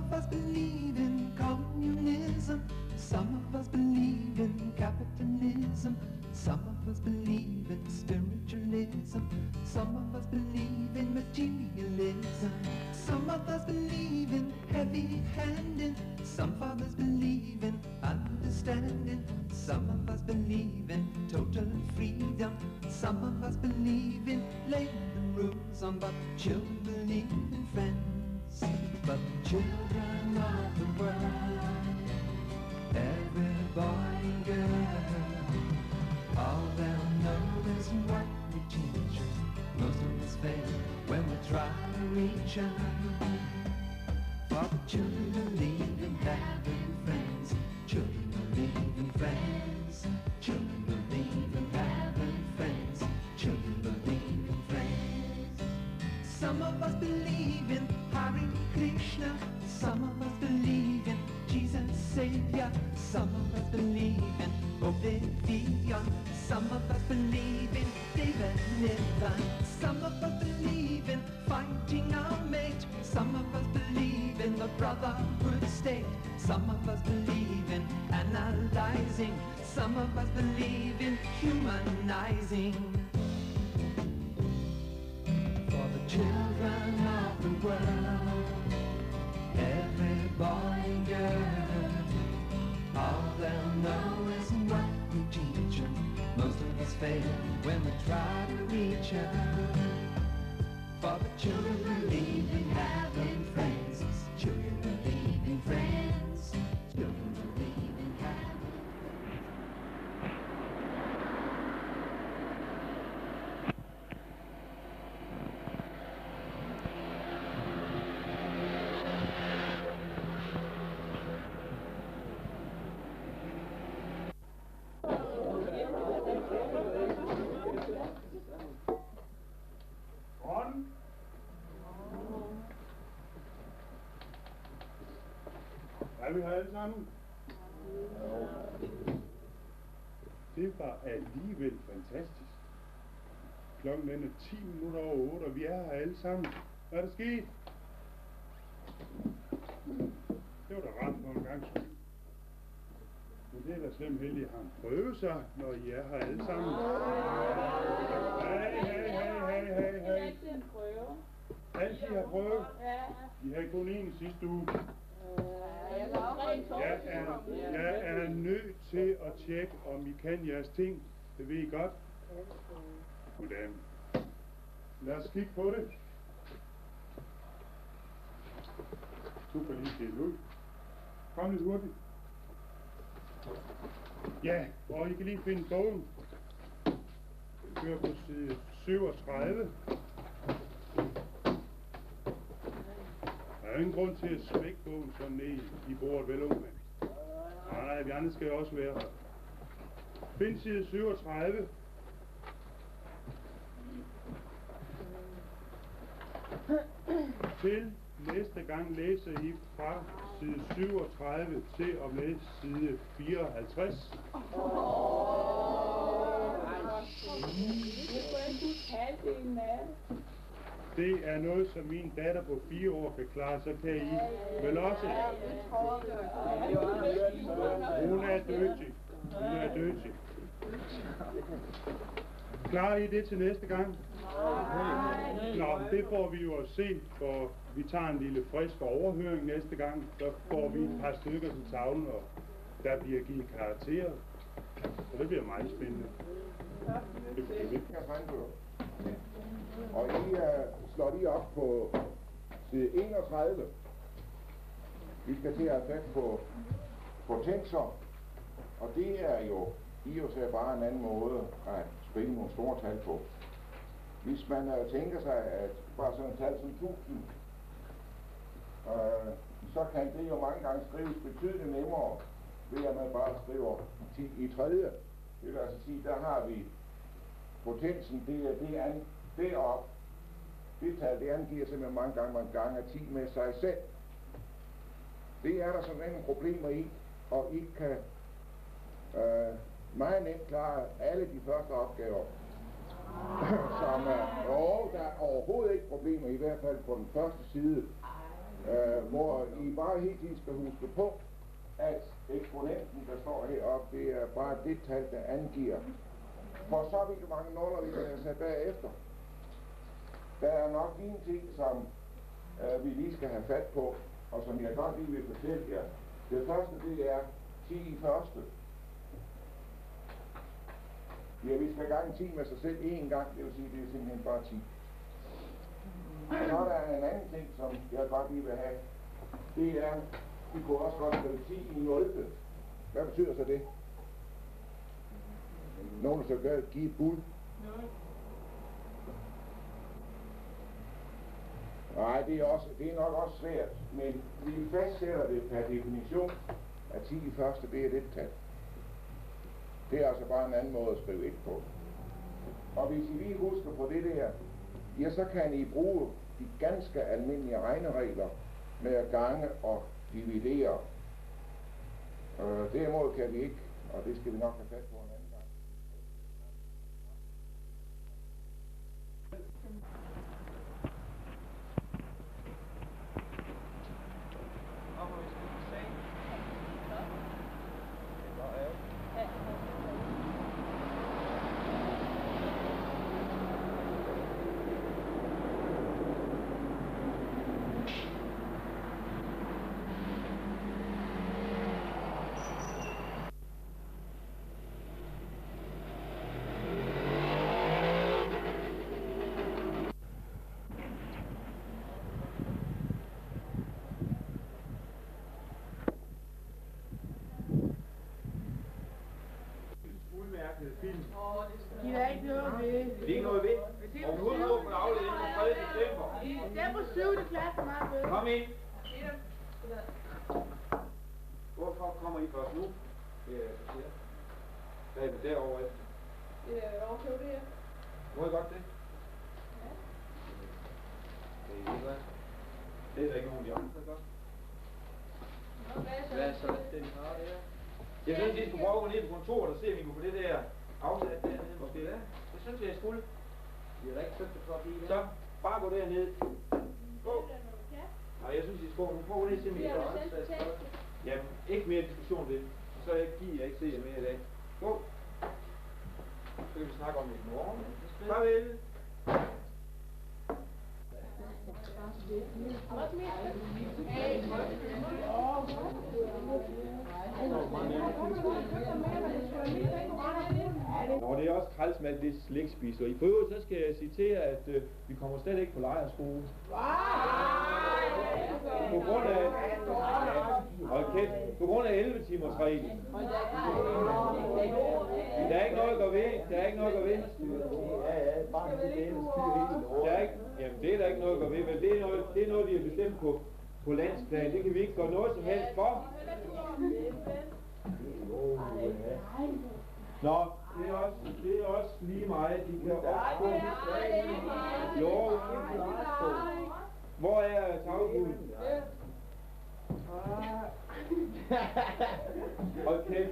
of us believe in communism. Some of us believe in capitalism. Some of us believe in spiritualism. Some of us believe in materialism. Some of us believe in heavy-handed. Some of us believe in understanding. Some of us believe in total freedom. Some of us believe in laying the rules on, but children believe in friends. But children of the world, every boy and girl, all they'll know is what we teach. Most of us fail when we try to reach them. For the children believe in having friends. Children believe in friends. Children believe in having friends. Children believe in friends. Some of us believe in Hare Krishna. Some of us believe in Jesus Savior. Some of us believe in Oblivion. Some of us believe in David Niven. Some of us believe in fighting our mate. Some of us believe in the brotherhood state. Some of us believe in analyzing. Some of us believe in humanizing. For the children of the world, every boy and girl, all they'll know is what we teach them. Most of us fail when we try to reach them. For the children believe in having friends. Children believe in friends. Children believe in having Er vi her alle sammen? Det var alligevel fantastisk. Klokken er 10 minutter over 8, og vi er her alle sammen. Hvad er der sket? Det var da rart for en gang skyld. Men det er da slemt heldigt, at han prøver sig, når I er her alle sammen. Hey. Altid har prøvet. I havde kun én sidste uge. Jeg er nødt til at tjekke, om I kan jeres ting. Det ved I godt. Goddag. Lad os kigge på det. Du kan lige skille ud. Kom lidt hurtigt. Ja, og I kan lige finde bogen. Kør på side 37. Der er ingen grund til at smække bogen sådan ned i bordet, vel, unge mand? Nej, vi andre skal jo også være her. Find side 37. Til næste gang læser I fra side 37 til og med side 54. Det er noget, som min datter på 4 år kan klare, så kan I vel også. Hun er dygtig. Klarer I det til næste gang? Nå, det får vi jo at se, for vi tager en lille frisk overhøring næste gang. Så får vi et par stykker til tavlen, og der bliver givet karakterer. Så det bliver meget spændende. Og I slår lige op på side 31. Vi skal til at have fat på potenser, og det er jo i og så bare en anden måde at skrive nogle store tal på. Hvis man tænker sig, at bare sådan et tal som 1000, så kan det jo mange gange skrives betydeligt nemmere, ved at man bare skriver 10 i tredje. Det vil altså sige, der har vi potensen, det er deroppe. Det tal, det angiver simpelthen mange gange, man ganger 10 med sig selv. Det er der sådan nogle problemer i, og I kan meget nemt klare alle de første opgaver. Som der er overhovedet ikke problemer, i hvert fald på den første side. hvor I bare helt tiden skal huske på, at eksponenten, der står heroppe, det er bare det tal, der angiver, for så vidt mange nuller, vi kan læse bagefter. Der er nok en ting, som vi lige skal have fat på, og som jeg godt lige vil fortælle jer. Det første, det er 10 i første. Ja, vi skal gange 10 med sig selv én gang, det vil sige, det er simpelthen bare 10. Og så er der en anden ting, som jeg godt lige vil have. Det er, vi kunne også godt skrive 10 i 0. Hvad betyder så det? Nogen så gør give et bud. Nej, det er nok også svært, men vi fastsætter det per definition, at 10 i første, det er det tal. Det er altså bare en anden måde at skrive 1 på. Og hvis I lige husker på det der, ja, så kan I bruge de ganske almindelige regneregler med at gange og dividere. Derimod kan vi ikke, og det skal vi nok have fat på en anden gang. Film. De er ikke noget ved. Det er ikke noget ved. Og hovedmål afledt den 3. december. Det er på 7. klasse, meget ved. Kom ind. Hvorfor kommer I først nu? Det er så siger. Hvad er det derovre efter? Det er overkøb det her. Må jeg godt det? Ja. Det er ikke hvad? Det er der ikke nogen af de andre, der gør. Hvad er så den har der? Jeg synes, at I skulle prøve at gå ned på kontoret og se, om I kunne få det der afsat dernede måske. Ja, det synes jeg skulle. Vi har da ikke søgt det for bilen. Så bare gå derned. Gå. Nej, jeg synes, I skulle prøve at gå ned og se, om I kan afsat. Jamen, ikke mere diskussion ved. Så giver jeg ikke se jer mere i dag. Gå. Så kan vi snakke om det i morgen. Farvel. Nå, det er også træls med alt det slikspis, og i øvrigt så skal jeg citere, at vi kommer slet ikke på lejrskole. På grund af, på grund af 11 timers reglen. Der er ikke noget at gå ved, der er ikke noget at gå ved. Der er ikke, jamen det er der ikke noget at gå ved, men det er noget, vi har bestemt på landsplan. Det kan vi ikke gøre noget som helst for. Nå, det er også lige meget, de kan opstå. Jo. Hvor er taggulden? Hold kæft.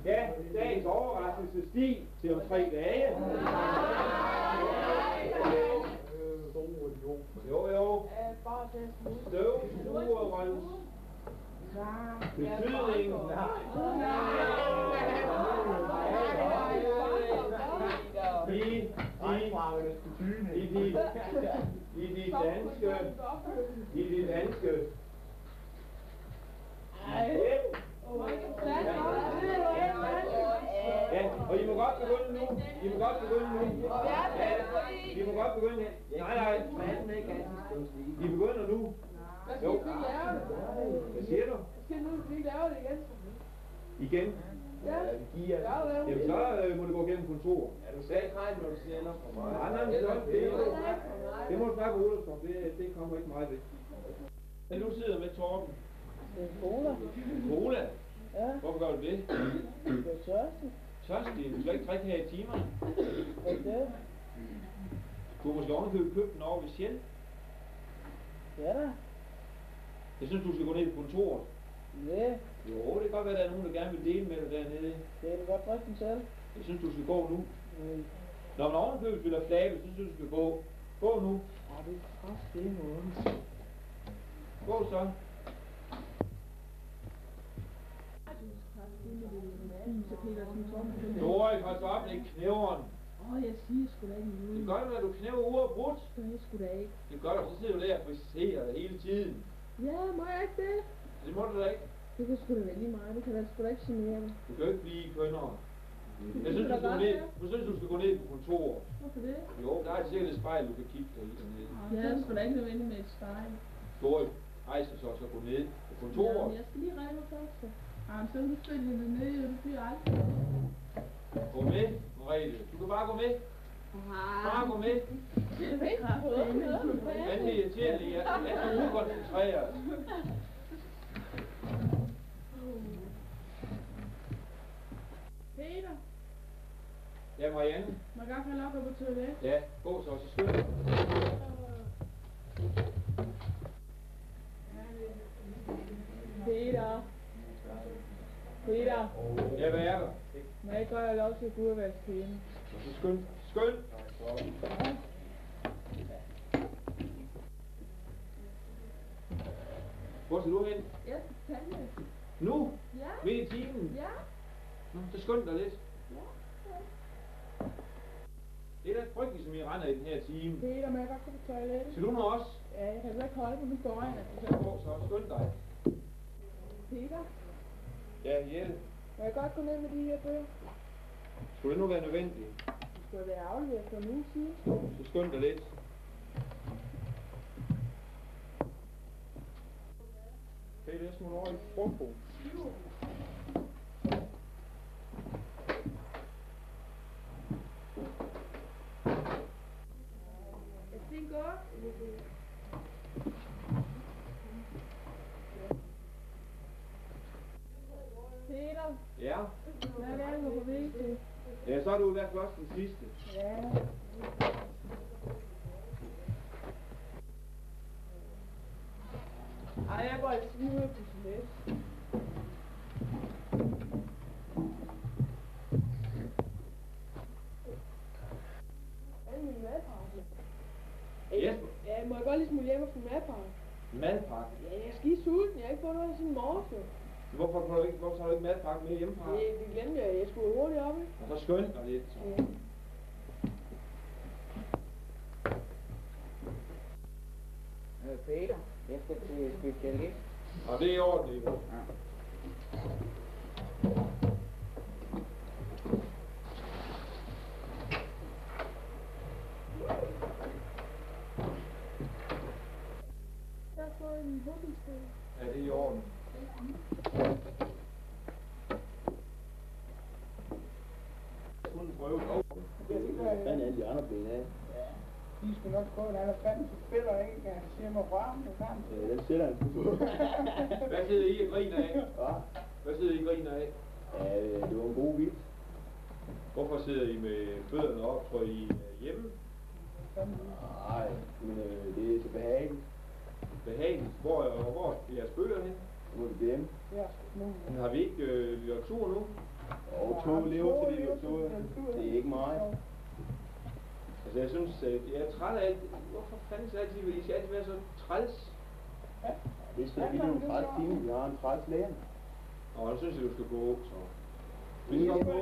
Ja, dagens overraskelse stig til om 3 dage. Jo. Støvsugerens betydning. I de danske ja, og I må godt begynde nu. I må godt begynde her. Nej. I begynder nu. Jo. Hvad siger du? Skal nu vi lave det igen? Igen? Ja. Jamen så må det gå gennem kontor. Er du selv regn, når du siger noget for mig? Nej, det må du snakke med Olsson. Det kommer ikke meget ved. Men nu sidder med Torben. Cola. Cola? Ja. Hvorfor gør du det? Det er tørstig. Tørstig? Du skal ikke drikke her i timerne. Okay. Du har måske ovenikøbet den over ved Shell. Ja da. Jeg synes, du skal gå ned på kontoret. Ja. Jo, det kan godt være, at der er nogen, der gerne vil dele med dig dernede. Det er godt drikke den selv. Jeg synes, du skal gå nu. Når man ovenkøbet spiller flabel, så synes du skal gå. Gå nu. Det er kraft, det er noget. Gå så. Dora, kan så op, lægge knæveren. Jeg siger sgu da ikke noget. Det gør du, når du knæver uafbrudt. Det er sgu da ikke. Det gør du, så sidder du der og friserer hele tiden. Ja, må jeg ikke det? Det må du da ikke. Det kan sgu da være lige meget. Det kan da sgu da ikke genere dig. Du kan jo ikke blive kønnere. Jeg synes, du skal gå ned på kontoret. Hvorfor det? Jo, der er sikkert et spejl, du kan kigge dig i dernede. Ja, det er sgu da ikke nødvendigt med et spejl. Dora, rejse så gå ned på kontoret. Jeg skal lige regne mig først. Så er du selvfølgelig nede, og du bliver aldrig. Gå med, Merete. Du kan bare gå med. Bare gå med. Det er ikke kraftigt. Men det er irriterende, jeg er ukoncentreret. Peter, Ja, Marianne. må jeg godt have lov på toilet? Ja, gå så skynd dig. Peter. Peter, Ja, hvad er der? må jeg godt have lov til at gå ud og vaske hænder? Så skynd. Hvor skal du hen? Jeg skal tandlæge. Nu? Ja. Midt i timen? Ja. Nå, så skynd dig lidt. Ja. Det er da frygteligt, som I render i den her time. Peter, må jeg godt gå på toilettet? Skal du nu også? Ja, jeg kan ikke holde på, nu går jeg. Gå så, skynd dig. Peter, Ja, Jelle. må jeg godt gå ned med de her bøger? Skulle det nu være nødvendigt? Det skulle være afleveret for en uge siden. Så skynd dig lidt. Peter, jeg smutter over i frugtbo. Er det godt? Peter, Ja. hvad er det, du på vigtigt? Ja, så er du i hvert fald også den sidste. Ja. Ej, jeg går altså lige ud på toilet. Hvad er min madpakke? Jesper. Ja, må jeg godt lige smule hjem og få madpakke? Madpakke. Ja, jeg er skide sulten. Jeg har ikke fået noget siden morges, jo. Hvorfor har du ikke madpakke med hjemmefra? Det glemte jeg. Jeg skulle hurtigt op, ikke? Og så skynd dig lidt. Ja. Peter, jeg skal til specialist. Og det er i orden, Ivo. Ja. Jeg har fået en hovedbildskab. Ja, det er i orden. Kun prøve. Hvad er alle de andre ben af? De skal nok prøve en anden fanden, så spiller ikke, jeg siger mig varm på kampen. Den sætter han på. Hvad sidder I og griner af? Ja, Hvad sidder I og griner af? det var en god vits. Hvorfor sidder I med fødderne op? Tror I hjemme? Nej, men det er så behageligt. Behageligt. Hvor er jeres bøger hen? Nu må vi glemme. Ja, nu. Men har vi ikke litteratur nu? Og 2 lever til litteratur. Det er ikke meget. Altså jeg synes, jeg er træt af alt. Hvorfor fanden så altid, I skal altid være så træls? Det skal vi nogle træls time. Vi har en træls lærer. Nå, så synes jeg, du skal gå, så. Vi Vi skal skal gå.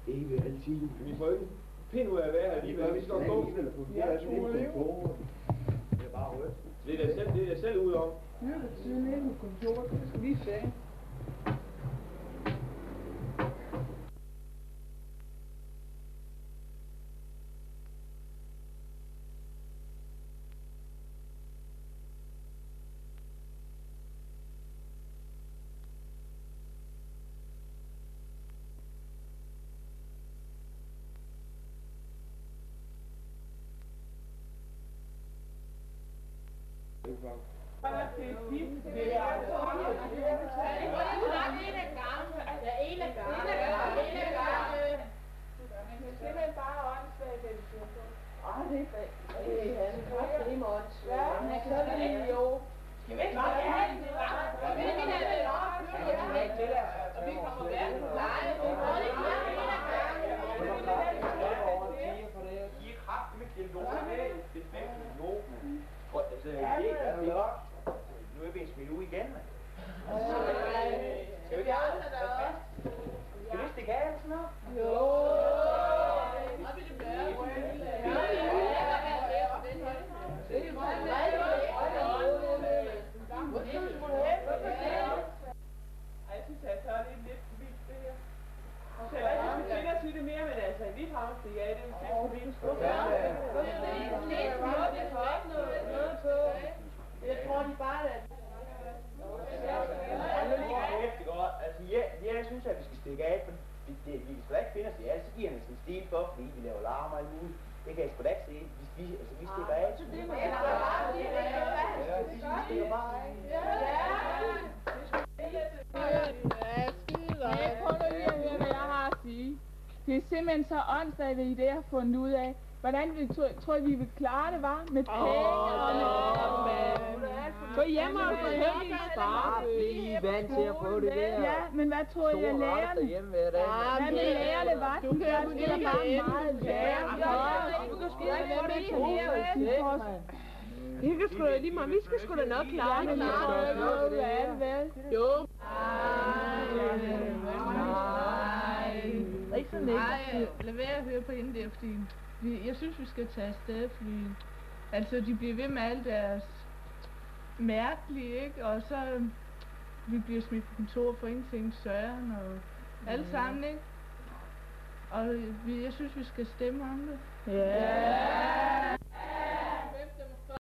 Ikke ved altid. Vi får ikke pind ud af at være her alligevel. Vi skal gå. Det er sådan lidt på. Det er bare rødt. Det er der selv ud om. Lykke til inde på kontoret, det skal vi sige. Vi kommer hverken på leje, Altså, nu er vi en smidt ud igen, mand. Skal vi ikke have det? Skal vi stikke af eller sådan noget? Jo. Jeg synes, at så er det lidt vildt, det her. Så jeg synes, at sige det mere, men altså, en vidt havnstig, ja, det er jo vildt. Jeg tror, de bare er... Altså, jeg synes, at vi skal stikke af, for vi skal ikke finde os i alt, så giver han sådan en stil for, fordi vi laver larm og alt muligt. Det kan jeg sgu da ikke se. Vi stikker af. Så det må jeg bare sige, det er jo vi stikker bare af. Men prøv nu lige at høre, hvad jeg har at sige. Det er simpelthen så åndssvagt, hvad I der har fundet ud af. Hvordan vi tror, vi vil klare det, var med penge og med... Gå hjem og få heldig spar. Vi er vant til at få det der. Ja, men hvad tror I af lærerne? Hvad med lærerne var? Du kan jo det er bare meget værre. Du kan sgu da ikke få det her. Vi kan sgu da lige meget. Vi skal sgu da nok klare det. Jo. Ikke så negativt. Lad være at høre på hende der, fordi jeg synes, vi skal tage afsted, fordi altså, de bliver ved med alt deres mærkelige, ikke? Og så vi bliver smidt på kontor for ingenting, Søren og alle sammen, ikke? Og jeg synes, vi skal stemme om det. Ja.